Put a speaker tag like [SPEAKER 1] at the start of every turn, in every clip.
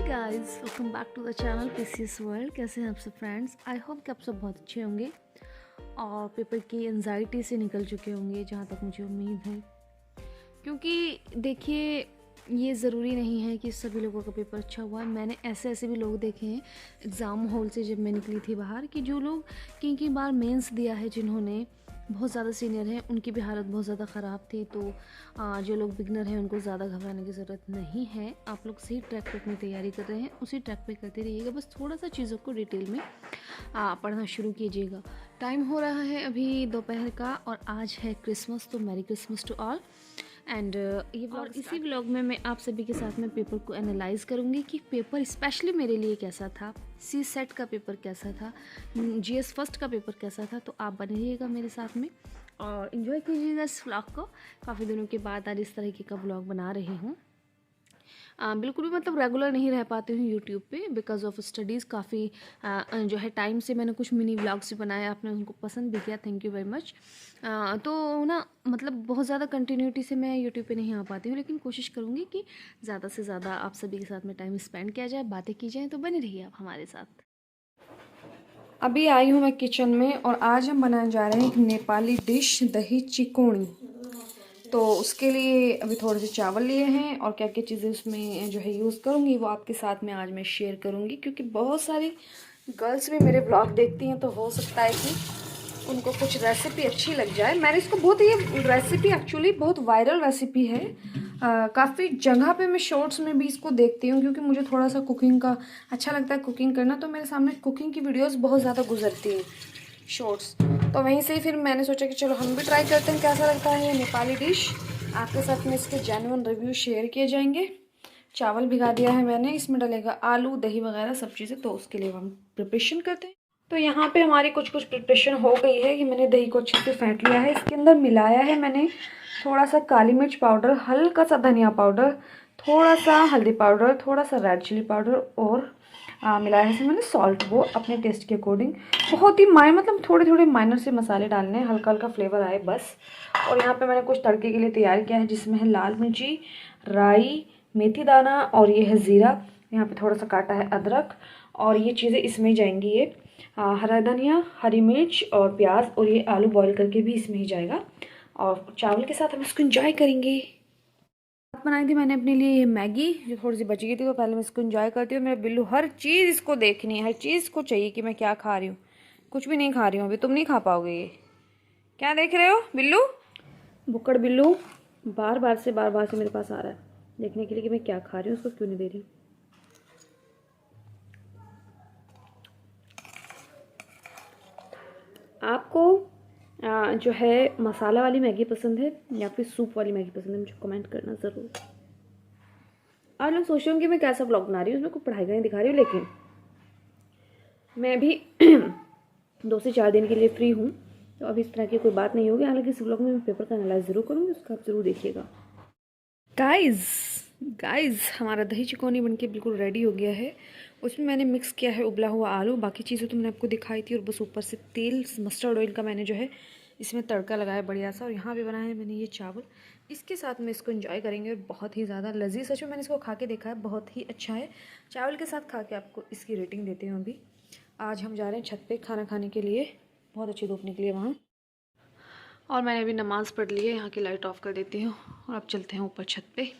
[SPEAKER 1] Guys, welcome back to the channel PCS world. कैसे हैं आप सब फ्रेंड्स? आई होप कि आप सब बहुत अच्छे होंगे और पेपर की एंजाइटी से निकल चुके होंगे, जहाँ तक मुझे उम्मीद है। क्योंकि देखिए, ये ज़रूरी नहीं है कि सभी लोगों का पेपर अच्छा हुआ है। मैंने ऐसे भी लोग देखे हैं एग्ज़ाम हॉल से जब मैं निकली थी बाहर, कि जो लोग कई बार मेंस दिया है, जिन्होंने बहुत ज़्यादा सीनियर हैं, उनकी भी हालत बहुत ज़्यादा ख़राब थी। तो जो लोग बिगनर हैं उनको ज़्यादा घबराने की ज़रूरत नहीं है। आप लोग सही ट्रैक पे अपनी तैयारी कर रहे हैं, उसी ट्रैक पे करते रहिएगा। बस थोड़ा सा चीज़ों को डिटेल में पढ़ना शुरू कीजिएगा। टाइम हो रहा है अभी दोपहर का और आज है क्रिसमस, तो merry Christmas to all. And ये और इसी व्लॉग में मैं आप सभी के साथ में पेपर को एनालाइज करूँगी कि पेपर स्पेशली मेरे लिए कैसा था, सी सेट का पेपर कैसा था, जीएस फर्स्ट का पेपर कैसा था। तो आप बने रहिएगा मेरे साथ में और इन्जॉय कीजिएगा इस व्लॉग को। काफ़ी दिनों के बाद आज इस तरीके का व्लॉग बना रही हूँ। बिल्कुल भी मतलब रेगुलर नहीं रह पाती हूँ यूट्यूब पे बिकॉज ऑफ स्टडीज़। काफ़ी जो है टाइम से मैंने कुछ मिनी व्लॉग्स भी बनाए, आपने उनको पसंद भी किया, थैंक यू वेरी मच। तो ना मतलब बहुत ज़्यादा कंटिन्यूटी से मैं यूट्यूब पे नहीं आ पाती हूँ, लेकिन कोशिश करूँगी कि ज़्यादा से ज़्यादा आप सभी के साथ में टाइम स्पेंड किया जाए, बातें की जाएँ। तो बने रहिए आप हमारे साथ। अभी आई हूँ मैं किचन में और आज हम बनाने जा रहे हैं एक नेपाली डिश, दही चिकोणी। तो उसके लिए अभी थोड़े से चावल लिए हैं और क्या क्या चीज़ें उसमें जो है यूज़ करूँगी वो आपके साथ में आज मैं शेयर करूँगी। क्योंकि बहुत सारी गर्ल्स भी मेरे ब्लॉग देखती हैं, तो हो सकता है कि उनको कुछ रेसिपी अच्छी लग जाए। मैंने इसको बहुत, ये रेसिपी एक्चुअली बहुत वायरल रेसिपी है। काफ़ी जगह पे मैं शॉर्ट्स में भी इसको देखती हूँ, क्योंकि मुझे थोड़ा सा कुकिंग का अच्छा लगता है, कुकिंग करना। तो मेरे सामने कुकिंग की वीडियोज़ बहुत ज़्यादा गुजरती हैं शॉर्ट्स। तो वहीं से फिर मैंने सोचा कि चलो हम भी ट्राई करते हैं कैसा लगता है ये नेपाली डिश। आपके साथ में इसके जेन्युइन रिव्यू शेयर किए जाएंगे। चावल भिगा दिया है मैंने, इसमें डलेगा आलू, दही वगैरह सब चीज़ें। तो उसके लिए हम प्रिपरेशन करते हैं। तो यहाँ पे हमारी कुछ प्रिपरेशन हो गई है कि मैंने दही को अच्छे से फेंट लिया है। इसके अंदर मिलाया है मैंने थोड़ा सा काली मिर्च पाउडर, हल्का सा धनिया पाउडर, थोड़ा सा हल्दी पाउडर, थोड़ा सा रेड चिली पाउडर और मिलाया है इसमें मैंने सॉल्ट, वो अपने टेस्ट के अकॉर्डिंग। बहुत ही मतलब थोड़े थोड़े माइनर से मसाले डालने हैं, हल्का हल्का फ्लेवर आए बस। और यहाँ पे मैंने कुछ तड़के के लिए तैयार किया है, जिसमें है लाल मिर्ची, राई, मेथी दाना और ये है ज़ीरा। यहाँ पे थोड़ा सा काटा है अदरक और ये चीज़ें इसमें जाएंगी। ये हरा धनिया, हरी मिर्च और प्याज, और ये आलू बॉईल करके भी इसमें ही जाएगा। और चावल के साथ हम इसको इंजॉय करेंगे। बनाई थी मैंने अपने लिए ये मैगी, जो थोड़ी सी बच गई थी, तो पहले मैं इसको एंजॉय करती हूँ। मेरा बिल्लू हर चीज़ इसको देखनी है, हर चीज़ को चाहिए कि मैं क्या खा रही हूँ। कुछ भी नहीं खा रही हूँ अभी, तुम नहीं खा पाओगे। ये क्या देख रहे हो बिल्लू? बुक्कड़ बिल्लू बार बार से मेरे पास आ रहा है देखने के लिए कि मैं क्या खा रही हूँ, उसको क्यों नहीं दे रही। आपको जो है मसाला वाली मैगी पसंद है या फिर सूप वाली मैगी पसंद है, मुझे कमेंट करना ज़रूर। आप लोग सोच रहे होंगे मैं कैसा ब्लॉग बना रही हूँ, उसमें कोई पढ़ाई का नहीं दिखा रही हूँ, लेकिन मैं भी 2 से 4 दिन के लिए फ्री हूँ। तो अभी इस तरह की कोई बात नहीं होगी। हालांकि इस ब्लॉग में मैं पेपर का एनालाइज ज़रूर करूँगी, उसका आप ज़रूर देखिएगा। गाइस हमारा दही चिकौनी बनके बिल्कुल रेडी हो गया है। उसमें मैंने मिक्स किया है उबला हुआ आलू, बाकी चीज़ें तो मैंने आपको दिखाई थी। और बस ऊपर से तेल, मस्टर्ड ऑयल का मैंने जो है इसमें तड़का लगाया बढ़िया सा। और यहाँ पे बनाया है मैंने ये चावल, इसके साथ में इसको एंजॉय करेंगे। और बहुत ही ज़्यादा लजीज, सच में मैंने इसको खा के देखा है, बहुत ही अच्छा है। चावल के साथ खा के आपको इसकी रेटिंग देती हूँ। अभी आज हम जा रहे हैं छत पे खाना खाने के लिए, बहुत अच्छी धूप निकली है वहाँ। और मैंने अभी नमाज़ पढ़ ली है, यहाँ की लाइट ऑफ कर देती हूँ और अब चलते हैं ऊपर छत पे।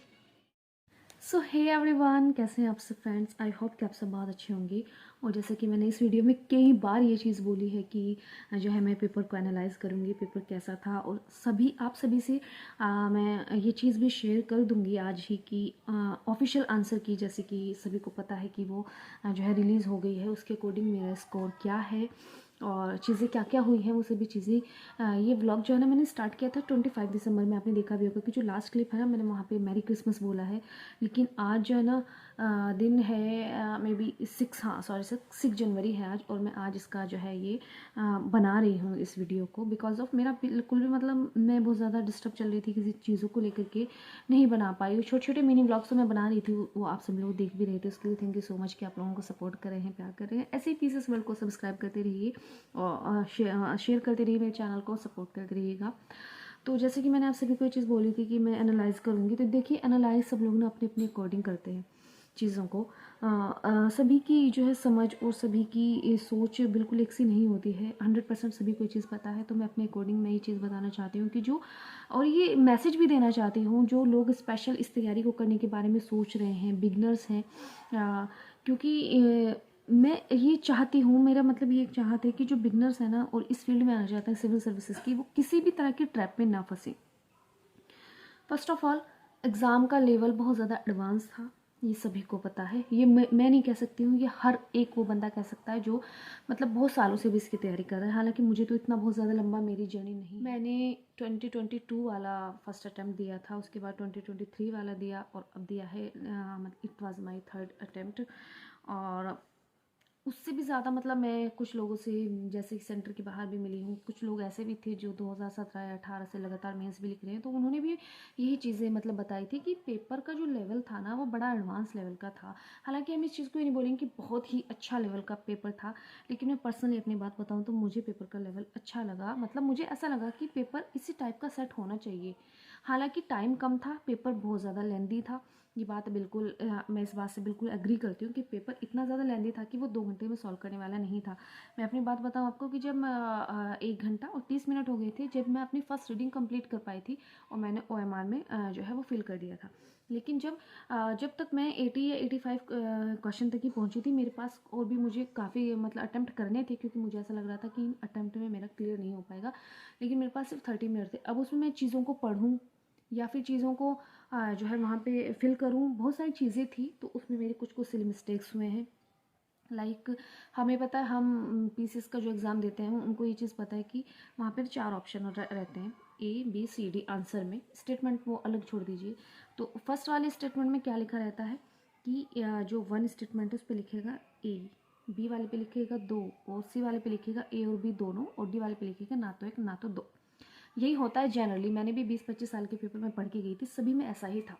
[SPEAKER 1] सो हे एवरीवन, कैसे हैं आप सब फ्रेंड्स? आई होप कि आप सब बहुत अच्छे होंगे। और जैसे कि मैंने इस वीडियो में कई बार ये चीज़ बोली है कि जो है मैं पेपर को एनालाइज करूँगी, पेपर कैसा था। और आप सभी से मैं ये चीज़ भी शेयर कर दूँगी आज ही कि ऑफिशियल आंसर की, जैसे कि सभी को पता है कि वो जो है रिलीज़ हो गई है, उसके अकॉर्डिंग मेरा स्कोर क्या है और चीज़ें क्या क्या हुई हैं, वो सभी चीज़ें। ये व्लॉग जो है ना मैंने स्टार्ट किया था 25 दिसंबर में। आपने देखा भी होगा कि जो लास्ट क्लिप है ना, मैंने वहाँ पे मैरी क्रिसमस बोला है। लेकिन आज जो है ना दिन है मे बी 6, हाँ सॉरी सर 6 जनवरी है आज। और मैं आज इसका जो है ये बना रही हूँ इस वीडियो को, बिकॉज ऑफ मेरा बिल्कुल भी मतलब मैं बहुत ज़्यादा डिस्टर्ब चल रही थी किसी चीज़ों को लेकर के, नहीं बना पाई। छोटे छोटे मिनी ब्लॉग्स तो मैं बना रही थी, वो आप सब लोग देख भी रहे थे। उसके लिए थैंक यू सो मच कि आप लोगों को सपोर्ट कर रहे हैं, प्यार कर रहे हैं। ऐसे ही पीसेस वर्ल्ड को सब्सक्राइब करते रहिए और शेयर करते रहिए, मेरे चैनल को सपोर्ट करते रहिएगा। तो जैसे कि मैंने आप सभी को ये चीज़ बोली थी कि मैं एनालाइज़ करूँगी, तो देखिए एनालाइज सब लोग ना अपने अपने अकॉर्डिंग करते हैं। चीज़ों को। सभी की जो है समझ और सभी की सोच बिल्कुल एक सी नहीं होती है। 100% सभी को ये चीज़ पता है, तो मैं अपने अकॉर्डिंग मैं ये चीज़ बताना चाहती हूँ कि जो, और ये मैसेज भी देना चाहती हूँ जो लोग स्पेशल इस तैयारी को करने के बारे में सोच रहे हैं, बिगनर्स हैं, क्योंकि मैं ये चाहती हूँ, मेरा मतलब ये चाहत है कि जो बिगनर्स हैं ना और इस फील्ड में आना चाहते हैं सिविल सर्विसेज की, वो किसी भी तरह की ट्रैप में ना फंसे। फर्स्ट ऑफ ऑल, एग्ज़ाम का लेवल बहुत ज़्यादा एडवांस था, ये सभी को पता है। ये मैं नहीं कह सकती हूँ, ये हर एक वो बंदा कह सकता है जो मतलब बहुत सालों से भी इसकी तैयारी कर रहा है। हालांकि मुझे तो इतना बहुत ज़्यादा लंबा मेरी जर्नी नहीं, मैंने 2022 वाला फर्स्ट अटैम्प्ट दिया था, उसके बाद 2023 वाला दिया, और अब दिया है it was my third attempt. और उससे भी ज़्यादा मतलब मैं कुछ लोगों से जैसे कि सेंटर के बाहर भी मिली हूँ, कुछ लोग ऐसे भी थे जो 2017 या 18 से लगातार मेंस भी लिख रहे हैं, तो उन्होंने भी यही चीज़ें मतलब बताई थी कि पेपर का जो लेवल था ना वो बड़ा एडवांस लेवल का था। हालांकि हम इस चीज़ को ये नहीं बोलेंगे कि बहुत ही अच्छा लेवल का पेपर था, लेकिन मैं पर्सनली अपनी बात बताऊँ तो मुझे पेपर का लेवल अच्छा लगा। मतलब मुझे ऐसा लगा कि पेपर इसी टाइप का सेट होना चाहिए। हालांकि टाइम कम था, पेपर बहुत ज़्यादा लेंदी था, ये बात बिल्कुल मैं इस बात से बिल्कुल एग्री करती हूँ कि पेपर इतना ज़्यादा लेंदी था कि वो 2 घंटे में सॉल्व करने वाला नहीं था। मैं अपनी बात बताऊँ आपको कि जब 1 घंटा और 30 मिनट हो गए थे जब मैं अपनी फर्स्ट रीडिंग कंप्लीट कर पाई थी, और मैंने OMR में जो है वो फिल कर दिया था। लेकिन जब तक मैं 80 या 85 क्वेश्चन तक ही पहुँची थी, मेरे पास और भी मुझे काफ़ी मतलब अटैम्प्ट करने थे, क्योंकि मुझे ऐसा लग रहा था कि इन अटैम्प्ट में मेरा क्लियर नहीं हो पाएगा। लेकिन मेरे पास सिर्फ 30 मिनट थे। अब उसमें मैं चीज़ों को पढ़ूँ या फिर चीज़ों को जो है वहाँ पे फिल करूँ, बहुत सारी चीज़ें थी, तो उसमें मेरे कुछ सिली मिस्टेक्स हुए हैं। लाइक हमें पता है, हम पीसीएस का जो एग्ज़ाम देते हैं उनको ये चीज़ पता है कि वहाँ पर 4 ऑप्शन रहते हैं, ABCD आंसर में। स्टेटमेंट वो अलग छोड़ दीजिए। तो फर्स्ट वाले स्टेटमेंट में क्या लिखा रहता है कि जो 1 स्टेटमेंट है उस पर लिखेगा A, B वाले पे लिखेगा 2, और C वाले पे लिखेगा A और B दोनों, और D वाले पे लिखेगा ना तो 1 ना तो 2। यही होता है जनरली, मैंने भी 20-25 साल के पेपर में पढ़ के गई थी, सभी में ऐसा ही था।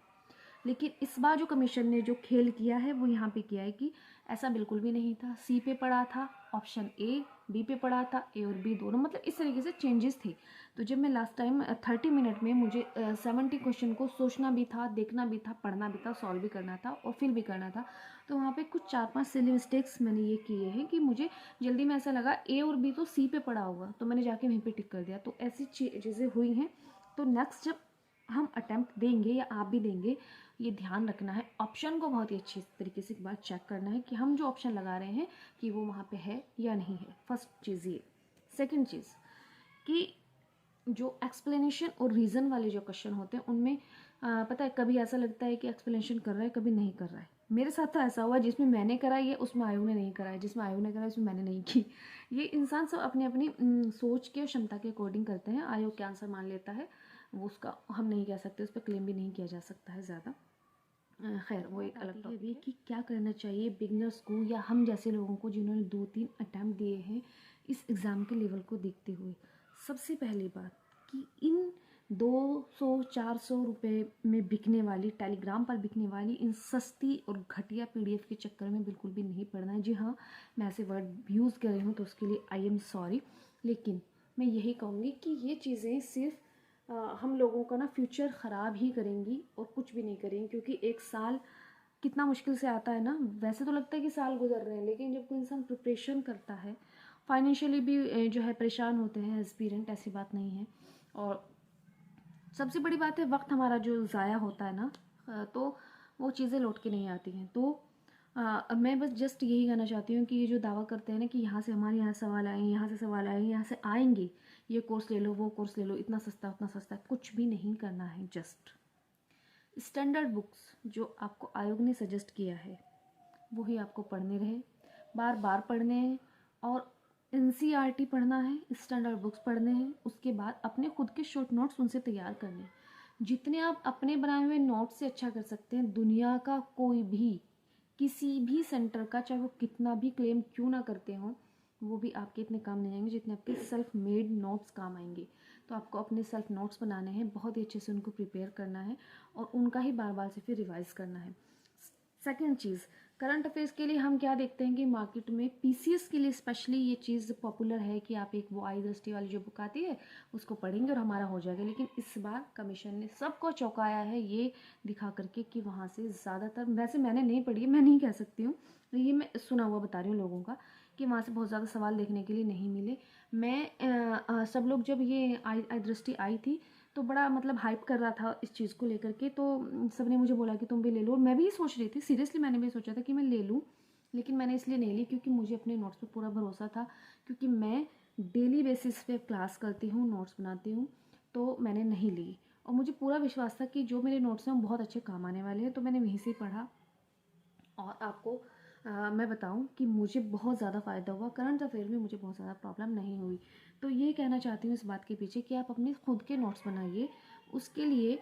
[SPEAKER 1] लेकिन इस बार जो कमीशन ने जो खेल किया है वो यहाँ पे किया है कि ऐसा बिल्कुल भी नहीं था। सी पे पड़ा था ऑप्शन A, बी पे पड़ा था A और B दोनों, मतलब इस तरीके से चेंजेस थे। तो जब मैं लास्ट टाइम 30 मिनट में मुझे 70 क्वेश्चन को सोचना भी था, देखना भी था, पढ़ना भी था, सॉल्व भी करना था और फिल भी करना था, तो वहाँ पे कुछ 4-5 सिली मिस्टेक्स मैंने ये किए हैं कि मुझे जल्दी में ऐसा लगा A और B तो C पे पड़ा होगा, तो मैंने जाके वहीं पे टिक कर दिया। तो ऐसी चीज़ें हुई हैं। तो नेक्स्ट जब हम अटैम्प्ट देंगे या आप भी देंगे, ये ध्यान रखना है, ऑप्शन को बहुत ही अच्छी तरीके से एक बार चेक करना है कि हम जो ऑप्शन लगा रहे हैं कि वो वहाँ पे है या नहीं है। फर्स्ट चीज़ ये। सेकंड चीज़ कि जो एक्सप्लेनेशन और रीज़न वाले जो क्वेश्चन होते हैं उनमें पता है कभी ऐसा लगता है कि एक्सप्लेनेशन कर रहा है, कभी नहीं कर रहा है। मेरे साथ तो ऐसा हुआ, जिसमें मैंने करा ये उसमें आयोग ने नहीं करा है, जिसमें आयोग ने करा उसमें मैंने नहीं की। ये इंसान सब अपनी अपनी सोच के और क्षमता के अकॉर्डिंग करते हैं। आयोग के आंसर मान लेता है, वो उसका हम नहीं कह सकते, उस पर क्लेम भी नहीं किया जा सकता है ज़्यादा। खैर वो एक अलग टॉपिक है कि क्या करना चाहिए बिगनर्स को या हम जैसे लोगों को जिन्होंने 2-3 अटैम्प्ट दिए हैं इस एग्ज़ाम के लेवल को देखते हुए। सबसे पहली बात कि इन 200-400 रुपये में बिकने वाली, टेलीग्राम पर बिकने वाली इन सस्ती और घटिया PDF के चक्कर में बिल्कुल भी नहीं पड़ना है। जी हाँ, मैं ऐसे वर्ड यूज़ कर रही हूँ तो उसके लिए आई एम सॉरी, लेकिन मैं यही कहूँगी कि ये चीज़ें सिर्फ हम लोगों का ना फ्यूचर ख़राब ही करेंगी और कुछ भी नहीं करेंगी। क्योंकि एक साल कितना मुश्किल से आता है ना, वैसे तो लगता है कि साल गुजर रहे हैं, लेकिन जब कोई इंसान प्रिपरेशन करता है, फाइनेंशियली भी जो है परेशान होते हैं एस्पिरेंट, ऐसी बात नहीं है। और सबसे बड़ी बात है वक्त हमारा जो ज़ाया होता है ना, तो वो चीज़ें लौट के नहीं आती हैं। तो मैं बस जस्ट यही कहना चाहती हूँ कि ये जो दावा करते हैं ना कि यहाँ से हमारे यहाँ सवाल आए, यहाँ से सवाल आए, यहाँ से आएंगे, ये कोर्स ले लो, वो कोर्स ले लो, इतना सस्ता उतना सस्ता, कुछ भी नहीं करना है। जस्ट स्टैंडर्ड बुक्स जो आपको आयोग ने सजेस्ट किया है वही आपको पढ़ने रहे, बार बार पढ़ने हैं, और NCERT पढ़ना है, स्टैंडर्ड बुक्स पढ़ने हैं। उसके बाद अपने खुद के शॉर्ट नोट्स उनसे तैयार करने हैं। जितने आप अपने बनाए हुए नोट से अच्छा कर सकते हैं, दुनिया का कोई भी किसी भी सेंटर का, चाहे वो कितना भी क्लेम क्यों ना करते हों, वो भी आपके इतने काम नहीं आएंगे जितने आपके सेल्फ मेड नोट्स काम आएंगे। तो आपको अपने सेल्फ नोट्स बनाने हैं, बहुत ही अच्छे से उनको प्रिपेयर करना है और उनका ही बार बार से फिर रिवाइज करना है। सेकंड चीज़, करंट अफेयर्स के लिए हम क्या देखते हैं कि मार्केट में पीसीएस के लिए स्पेशली ये चीज़ पॉपुलर है कि आप एक वो आई दृष्टि वाली जो बुक आती है उसको पढ़ेंगे और हमारा हो जाएगा। लेकिन इस बार कमीशन ने सबको चौंकाया है ये दिखा करके कि वहाँ से ज़्यादातर, वैसे मैंने नहीं पढ़ी, मैं नहीं कह सकती हूँ, ये मैं सुना हुआ बता रही हूँ लोगों का, कि वहाँ से बहुत ज़्यादा सवाल देखने के लिए नहीं मिले। मैं सब लोग जब ये आई दृष्टि आई थी तो बड़ा मतलब हाइप कर रहा था इस चीज़ को लेकर के, तो सब ने मुझे बोला कि तुम भी ले लो। मैं भी सोच रही थी, सीरियसली मैंने भी सोचा था कि मैं ले लूँ, लेकिन मैंने इसलिए नहीं ली क्योंकि मुझे अपने नोट्स पे पूरा भरोसा था, क्योंकि मैं डेली बेसिस पे क्लास करती हूँ, नोट्स बनाती हूँ, तो मैंने नहीं ली। और मुझे पूरा विश्वास था कि जो मेरे नोट्स हैं वो बहुत अच्छे काम आने वाले हैं, तो मैंने वहीं से पढ़ा। और आपको मैं बताऊं कि मुझे बहुत ज़्यादा फ़ायदा हुआ, करंट अफेयर में मुझे बहुत ज़्यादा प्रॉब्लम नहीं हुई। तो ये कहना चाहती हूँ इस बात के पीछे कि आप अपने खुद के नोट्स बनाइए। उसके लिए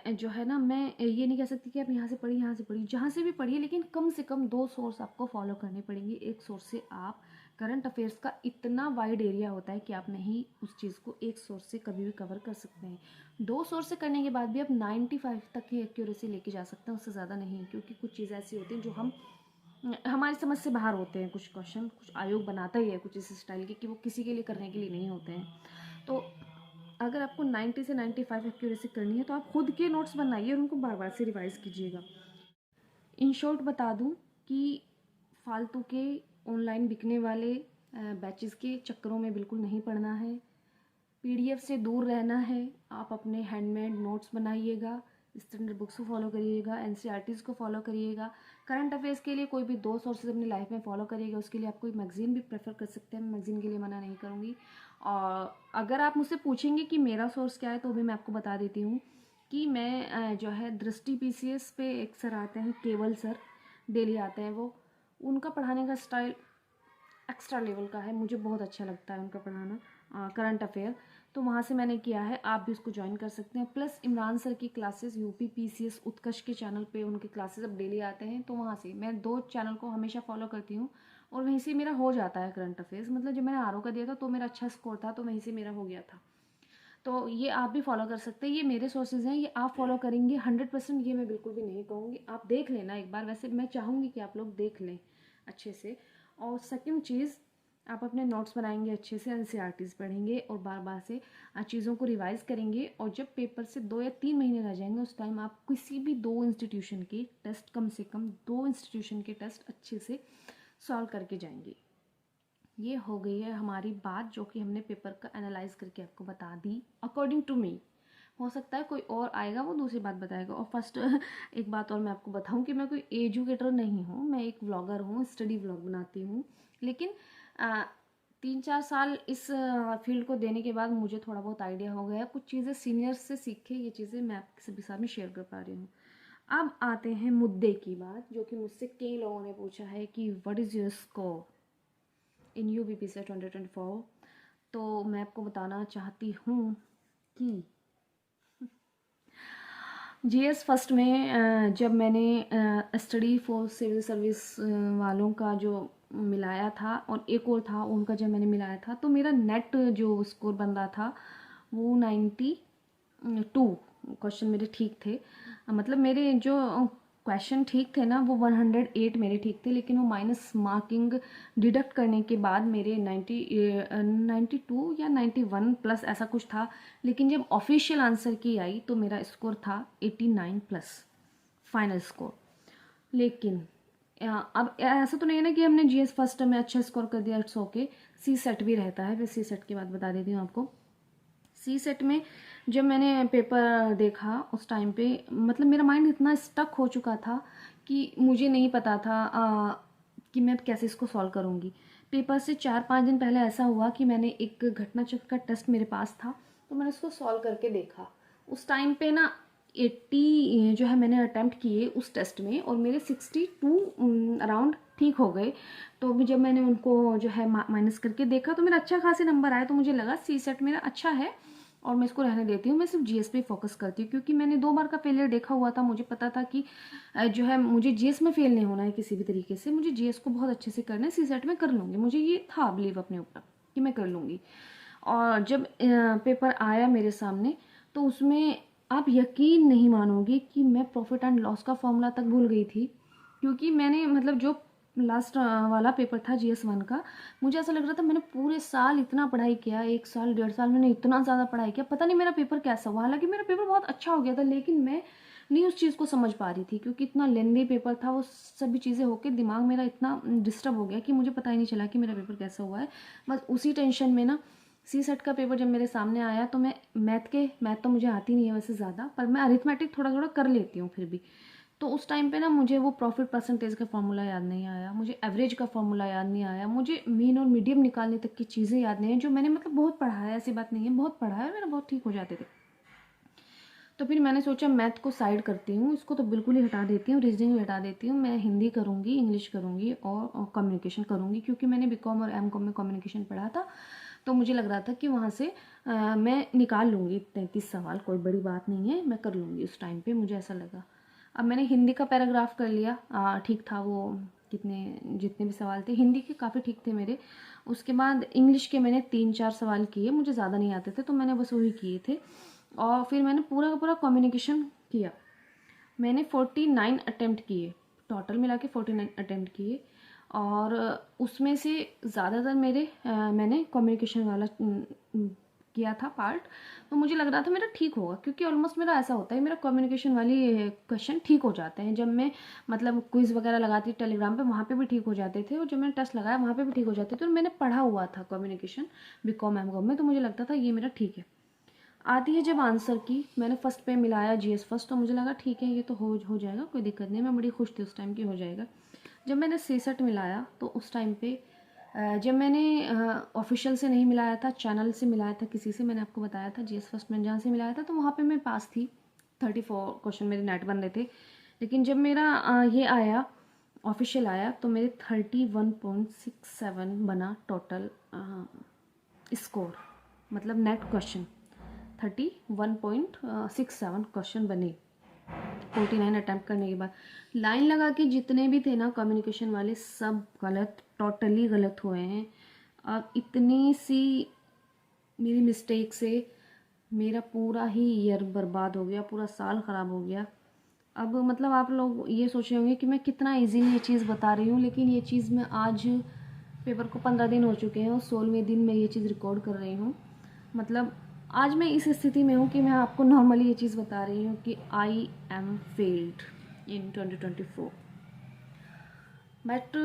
[SPEAKER 1] जो है ना, मैं ये नहीं कह सकती कि आप यहाँ से पढ़िए यहाँ से पढ़िए, जहाँ से भी पढ़िए, लेकिन कम से कम 2 सोर्स आपको फॉलो करने पड़ेंगे। एक सोर्स से आप करंट अफेयर्स का इतना वाइड एरिया होता है कि आप नहीं उस चीज़ को एक सोर्स से कभी भी कवर कर सकते हैं। 2 सोर्स से करने के बाद भी आप 95 तक की एक्यूरेसी लेके जा सकते हैं, उससे ज़्यादा नहीं, क्योंकि कुछ चीज़ें ऐसी होती हैं जो हमारी समझ से बाहर होते हैं। कुछ क्वेश्चन कुछ आयोग बनाता ही है कुछ इस स्टाइल के कि वो किसी के लिए करने के लिए नहीं होते हैं। तो अगर आपको 90 से 95 एक्यूरेसी करनी है तो आप खुद के नोट्स बनाइए और उनको बार बार से रिवाइज कीजिएगा। इन शॉर्ट बता दूं कि फालतू के ऑनलाइन बिकने वाले बैचेस के चक्करों में बिल्कुल नहीं पड़ना है। पीडीएफ से दूर रहना है। आप अपने हैंडमेड नोट्स बनाइएगा, स्टैंडर्ड बुक्स को फॉलो करिएगा, एनसीईआरटीज़ को फॉलो करिएगा। करंट अफेयर्स के लिए कोई भी 2 सोर्सेज अपनी लाइफ में फॉलो करिएगा। उसके लिए आप कोई मैगजीन भी प्रेफर कर सकते हैं, मैं मैगजीन के लिए मना नहीं करूँगी। और अगर आप मुझसे पूछेंगे कि मेरा सोर्स क्या है तो भी मैं आपको बता देती हूँ कि मैं जो है दृष्टि पीसीएस पे एक सर आते हैं, केवल सर, डेली आते हैं वो। उनका पढ़ाने का स्टाइल एक्स्ट्रा लेवल का है, मुझे बहुत अच्छा लगता है उनका पढ़ाना करंट अफेयर। तो वहाँ से मैंने किया है, आप भी उसको ज्वाइन कर सकते हैं। प्लस इमरान सर की क्लासेस यूपी पीसीएस उत्कर्ष के चैनल पे उनके क्लासेस अब डेली आते हैं, तो वहाँ से मैं 2 चैनल को हमेशा फॉलो करती हूँ और वहीं से मेरा हो जाता है करंट अफेयर्स। मतलब जब मैंने आरओ का दिया था तो मेरा अच्छा स्कोर था, तो वहीं से मेरा हो गया था। तो ये आप भी फॉलो कर सकते हैं। ये मेरे सोर्सेज हैं, ये आप फॉलो करेंगे 100%, ये मैं बिल्कुल भी नहीं कहूँगी। आप देख लेना एक बार, वैसे मैं चाहूँगी कि आप लोग देख लें अच्छे से। और सेकंड चीज़, आप अपने नोट्स बनाएंगे अच्छे से, एनसीईआरटीज़ पढ़ेंगे और बार बार से चीज़ों को रिवाइज़ करेंगे। और जब पेपर से 2 या 3 महीने रह जाएंगे उस टाइम आप किसी भी 2 इंस्टीट्यूशन के टेस्ट, कम से कम 2 इंस्टीट्यूशन के टेस्ट अच्छे से सॉल्व करके जाएंगे। ये हो गई है हमारी बात, जो कि हमने पेपर का एनालाइज करके आपको बता दी अकॉर्डिंग टू मी। हो सकता है कोई और आएगा वो दूसरी बात बताएगा। और फर्स्ट एक बात और मैं आपको बताऊं कि मैं कोई एजुकेटर नहीं हूँ, मैं एक व्लॉगर हूँ, स्टडी व्लॉग बनाती हूँ। लेकिन 3-4 साल इस फील्ड को देने के बाद मुझे थोड़ा बहुत आइडिया हो गया, कुछ चीज़ें सीनियर्स से सीखे, ये चीज़ें मैं आपके सभी साथ में शेयर कर पा रही हूँ। अब आते हैं मुद्दे की बात, जो कि मुझसे कई लोगों ने पूछा है कि what is your score in UBPC 2024। तो मैं आपको बताना चाहती हूँ कि जीएस फर्स्ट में जब मैंने स्टडी फॉर सिविल सर्विस वालों का जो मिलाया था और एक और था उनका जब मैंने मिलाया था, तो मेरा नेट जो स्कोर बन रहा था वो 92 क्वेश्चन मेरे ठीक थे। मतलब मेरे जो क्वेश्चन ठीक थे ना वो 108 मेरे ठीक थे, लेकिन वो माइनस मार्किंग डिडक्ट करने के बाद मेरे 92 या 91 प्लस ऐसा कुछ था। लेकिन जब ऑफिशियल आंसर की आई तो मेरा स्कोर था 89 प्लस फाइनल स्कोर। लेकिन अब ऐसा तो नहीं है ना कि हमने जीएस फर्स्ट में अच्छा स्कोर कर दिया, इट्स ओके। सी सेट भी रहता है, फिर सी सेट की बात बता देती हूँ आपको। सी सेट में जब मैंने पेपर देखा उस टाइम पे मतलब मेरा माइंड इतना स्टक हो चुका था कि मुझे नहीं पता था कि मैं कैसे इसको सॉल्व करूँगी। पेपर से 4-5 दिन पहले ऐसा हुआ कि मैंने एक घटना चक्र का टेस्ट मेरे पास था, तो मैंने उसको सॉल्व करके देखा। उस टाइम पे ना 80 जो है मैंने अटैम्प्ट किए उस टेस्ट में और मेरे 62 अराउंड ठीक हो गए। तो भी जब मैंने उनको जो है माइनस करके देखा तो मेरा अच्छा खासे नंबर आया, तो मुझे लगा सी सेट मेरा अच्छा है और मैं इसको रहने देती हूँ, मैं सिर्फ जीएस पे फोकस करती हूँ। क्योंकि मैंने 2 बार का फेलियर देखा हुआ था, मुझे पता था कि जो है मुझे जीएस में फेल नहीं होना है किसी भी तरीके से, मुझे जीएस को बहुत अच्छे से करना है, सी सेट में कर लूँगी, मुझे ये था बिलीव अपने ऊपर कि मैं कर लूँगी। और जब पेपर आया मेरे सामने तो उसमें आप यकीन नहीं मानोगे कि मैं प्रॉफिट एंड लॉस का फॉर्मूला तक भूल गई थी। क्योंकि मैंने मतलब जो लास्ट वाला पेपर था GS1 का, मुझे ऐसा लग रहा था मैंने पूरे साल इतना पढ़ाई किया, 1 साल 1.5 साल मैंने इतना ज़्यादा पढ़ाई किया, पता नहीं मेरा पेपर कैसा हुआ। हालांकि मेरा पेपर बहुत अच्छा हो गया था, लेकिन मैं नहीं उस चीज़ को समझ पा रही थी, क्योंकि इतना लेंदी पेपर था, वो सभी चीज़ें होके दिमाग मेरा इतना डिस्टर्ब हो गया कि मुझे पता ही नहीं चला कि मेरा पेपर कैसा हुआ है। बस उसी टेंशन में ना CSET का पेपर जब मेरे सामने आया, तो मैं मैथ तो मुझे आती नहीं है वैसे ज़्यादा, पर मैं अरिथमेटिक थोड़ा थोड़ा कर लेती हूँ फिर भी। तो उस टाइम पे ना मुझे वो प्रॉफिट परसेंटेज का फॉर्मूला याद नहीं आया, मुझे एवरेज का फॉर्मूला याद नहीं आया, मुझे मीन और मीडियम निकालने तक की चीज़ें याद नहीं है, जो मैंने मतलब बहुत पढ़ा है, ऐसी बात नहीं है, बहुत पढ़ा है, मेरा बहुत ठीक हो जाते थे। तो फिर मैंने सोचा मैथ को साइड करती हूँ, इसको तो बिल्कुल ही हटा देती हूँ, रीजनिंग भी हटा देती हूँ, मैं हिंदी करूँगी, इंग्लिश करूँगी और कम्युनिकेशन करूँगी, क्योंकि मैंने BCom और MCom में कम्युनिकेशन पढ़ा था। तो मुझे लग रहा था कि वहाँ से मैं निकाल लूँगी 33 सवाल, कोई बड़ी बात नहीं है, मैं कर लूँगी उस टाइम पे, मुझे ऐसा लगा। अब मैंने हिंदी का पैराग्राफ कर लिया, ठीक था वो, कितने जितने भी सवाल थे हिंदी के काफ़ी ठीक थे मेरे। उसके बाद इंग्लिश के मैंने 3-4 सवाल किए, मुझे ज़्यादा नहीं आते थे, तो मैंने बस वही किए थे। और फिर मैंने पूरा का पूरा कम्युनिकेशन किया। मैंने 49 अटेम्प्ट किए, टोटल मिला के 49 अटेम्प्ट किए, और उसमें से ज़्यादातर मेरे मैंने कम्युनिकेशन वाला किया था पार्ट। तो मुझे लग रहा था मेरा ठीक होगा, क्योंकि ऑलमोस्ट मेरा ऐसा होता है, मेरा कम्युनिकेशन वाली क्वेश्चन ठीक हो जाते हैं। जब मैं मतलब क्विज़ वगैरह लगाती टेलीग्राम पे, वहाँ पे भी ठीक हो जाते थे, और जब मैंने टेस्ट लगाया वहाँ पे भी ठीक हो जाते थे, और मैंने पढ़ा हुआ था कम्युनिकेशन BCom MCom में, तो मुझे लगता था ये मेरा ठीक है। आती है जब आंसर की, मैंने फर्स्ट पे मिलाया GS फर्स्ट, तो मुझे लगा ठीक है ये तो हो जाएगा, कोई दिक्कत नहीं, मैं बड़ी खुश थी उस टाइम की हो जाएगा। जब मैंने CSET मिलाया, तो उस टाइम पे जब मैंने ऑफिशियल से नहीं मिलाया था, चैनल से मिलाया था किसी से, मैंने आपको बताया था GS फर्स्ट में जहाँ से मिलाया था, तो वहाँ पे मैं पास थी, 34 क्वेश्चन मेरे नेट बन रहे थे। लेकिन जब मेरा ये आया, ऑफिशियल आया, तो मेरे 31.67 बना टोटल स्कोर, मतलब नेट क्वेश्चन 31.67 क्वेश्चन बने 49 अटैम्प्ट करने के बाद। लाइन लगा के जितने भी थे ना कम्युनिकेशन वाले, सब गलत, टोटली गलत हुए हैं। अब इतनी सी मेरी मिस्टेक से मेरा पूरा ही ईयर बर्बाद हो गया, पूरा साल ख़राब हो गया। अब मतलब आप लोग ये सोच रहे होंगे कि मैं कितना इजीली ये चीज़ बता रही हूँ, लेकिन ये चीज़ मैं आज पेपर को 15 दिन हो चुके हैं, और 16वें दिन मैं ये चीज़ रिकॉर्ड कर रही हूँ। मतलब आज मैं इस स्थिति में हूँ कि मैं आपको नॉर्मली ये चीज़ बता रही हूँ कि I am failed in 2024। But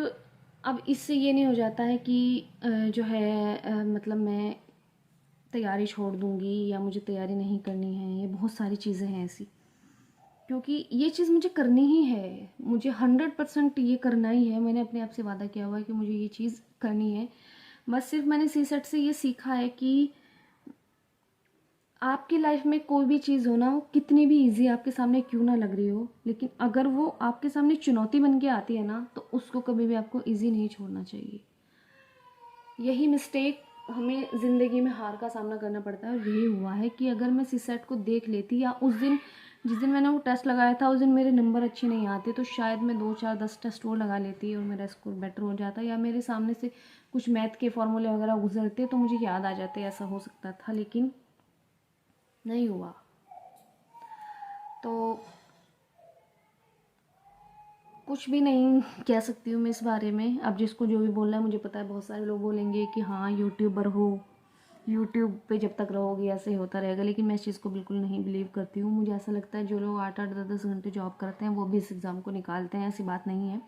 [SPEAKER 1] अब इससे ये नहीं हो जाता है कि जो है मतलब मैं तैयारी छोड़ दूँगी या मुझे तैयारी नहीं करनी है, ये बहुत सारी चीज़ें हैं ऐसी, क्योंकि ये चीज़ मुझे करनी ही है, मुझे 100% ये करना ही है। मैंने अपने आप से वादा किया हुआ है कि मुझे ये चीज़ करनी है। बस सिर्फ मैंने CSET से ये सीखा है कि आपकी लाइफ में कोई भी चीज़ हो ना, वो कितनी भी इजी आपके सामने क्यों ना लग रही हो, लेकिन अगर वो आपके सामने चुनौती बन के आती है ना, तो उसको कभी भी आपको इजी नहीं छोड़ना चाहिए। यही मिस्टेक हमें ज़िंदगी में हार का सामना करना पड़ता है, और यही हुआ है कि अगर मैं CSET को देख लेती, या उस दिन जिस दिन मैंने वो टेस्ट लगाया था उस दिन मेरे नंबर अच्छे नहीं आते, तो शायद मैं 2 4 10 टेस्ट और लगा लेती और मेरा स्कोर बेटर हो जाता, या मेरे सामने से कुछ मैथ के फॉर्मूले वगैरह गुजरते तो मुझे याद आ जाते, ऐसा हो सकता था, लेकिन नहीं हुआ। तो कुछ भी नहीं कह सकती हूँ मैं इस बारे में। अब जिसको जो भी बोलना है, मुझे पता है बहुत सारे लोग बोलेंगे कि हाँ यूट्यूबर हो, यूट्यूब पे जब तक रहोगे ऐसे ही होता रहेगा, लेकिन मैं इस चीज़ को बिल्कुल नहीं बिलीव करती हूँ। मुझे ऐसा लगता है जो लोग 8-8 10-10 घंटे जॉब करते हैं वो भी इस एग्ज़ाम को निकालते हैं, ऐसी बात नहीं है।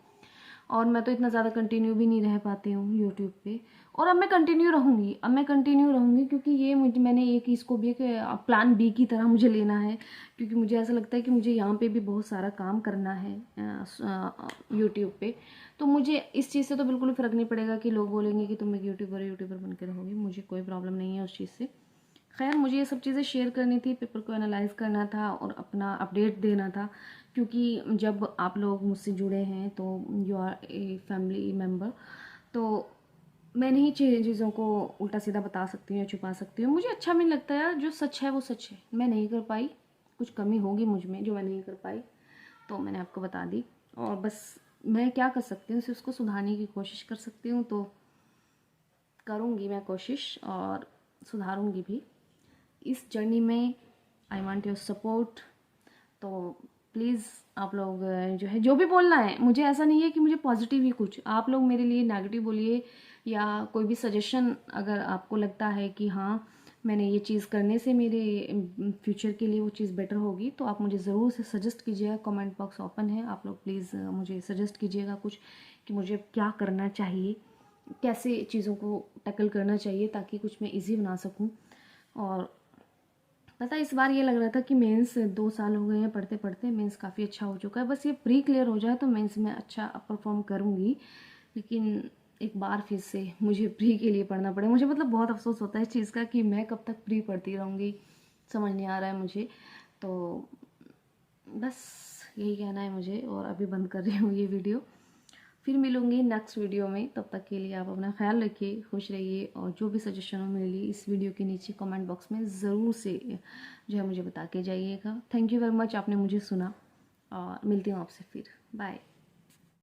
[SPEAKER 1] और मैं तो इतना ज़्यादा कंटिन्यू भी नहीं रह पाती हूँ यूट्यूब पे, और अब मैं कंटिन्यू रहूँगी, क्योंकि ये मुझे मैंने एक इसको भी एक प्लान B की तरह मुझे लेना है, क्योंकि मुझे ऐसा लगता है कि मुझे यहाँ पे भी बहुत सारा काम करना है यूट्यूब पे। तो मुझे इस चीज़ से तो बिल्कुल फ़र्क नहीं पड़ेगा कि लोग बोलेंगे कि तुम एक यूट्यूबर बन के रहोगी, मुझे कोई प्रॉब्लम नहीं है उस चीज़ से। खैर मुझे ये सब चीज़ें शेयर करनी थी, पेपर को एनालाइज करना था और अपना अपडेट देना था, क्योंकि जब आप लोग मुझसे जुड़े हैं तो you are a family member, तो मैं नहीं चीज़ों को उल्टा सीधा बता सकती हूँ या छुपा सकती हूँ। मुझे अच्छा भी नहीं लगता यार, जो सच है वो सच है। मैं नहीं कर पाई, कुछ कमी होगी मुझ में जो मैं नहीं कर पाई, तो मैंने आपको बता दी, और बस मैं क्या कर सकती हूँ, सिर्फ उसको सुधारने की कोशिश कर सकती हूँ, तो करूँगी मैं कोशिश और सुधारूँगी भी। इस जर्नी में आई वांट योर सपोर्ट, तो प्लीज़ आप लोग जो है जो भी बोलना है, मुझे ऐसा नहीं है कि मुझे पॉजिटिव ही कुछ, आप लोग मेरे लिए नेगेटिव बोलिए या कोई भी सजेशन अगर आपको लगता है कि हाँ मैंने ये चीज़ करने से मेरे फ्यूचर के लिए वो चीज़ बेटर होगी, तो आप मुझे ज़रूर से सजेस्ट कीजिएगा। कमेंट बॉक्स ओपन है, आप लोग प्लीज़ मुझे सजेस्ट कीजिएगा कुछ कि मुझे क्या करना चाहिए, कैसे चीज़ों को टैकल करना चाहिए ताकि कुछ मैं ईजी बना सकूँ। और पता है इस बार ये लग रहा था कि मेंस 2 साल हो गए हैं पढ़ते पढ़ते, मेंस काफ़ी अच्छा हो चुका है, बस ये प्री क्लियर हो जाए तो मेंस में अच्छा परफॉर्म करूँगी। लेकिन एक बार फिर से मुझे प्री के लिए पढ़ना पड़े, मुझे मतलब बहुत अफसोस होता है इस चीज़ का कि मैं कब तक प्री पढ़ती रहूँगी, समझ नहीं आ रहा है मुझे। तो बस यही कहना है मुझे, और अभी बंद कर रही हूँ ये वीडियो। फिर मिलूंगी नेक्स्ट वीडियो में, तब तक के लिए आप अपना ख्याल रखिए, खुश रहिए, और जो भी सजेशन हो मेरे लिए इस वीडियो के नीचे कमेंट बॉक्स में ज़रूर से जो है मुझे बता के जाइएगा। थैंक यू वेरी मच, आपने मुझे सुना, और मिलती हूँ आपसे फिर। बाय।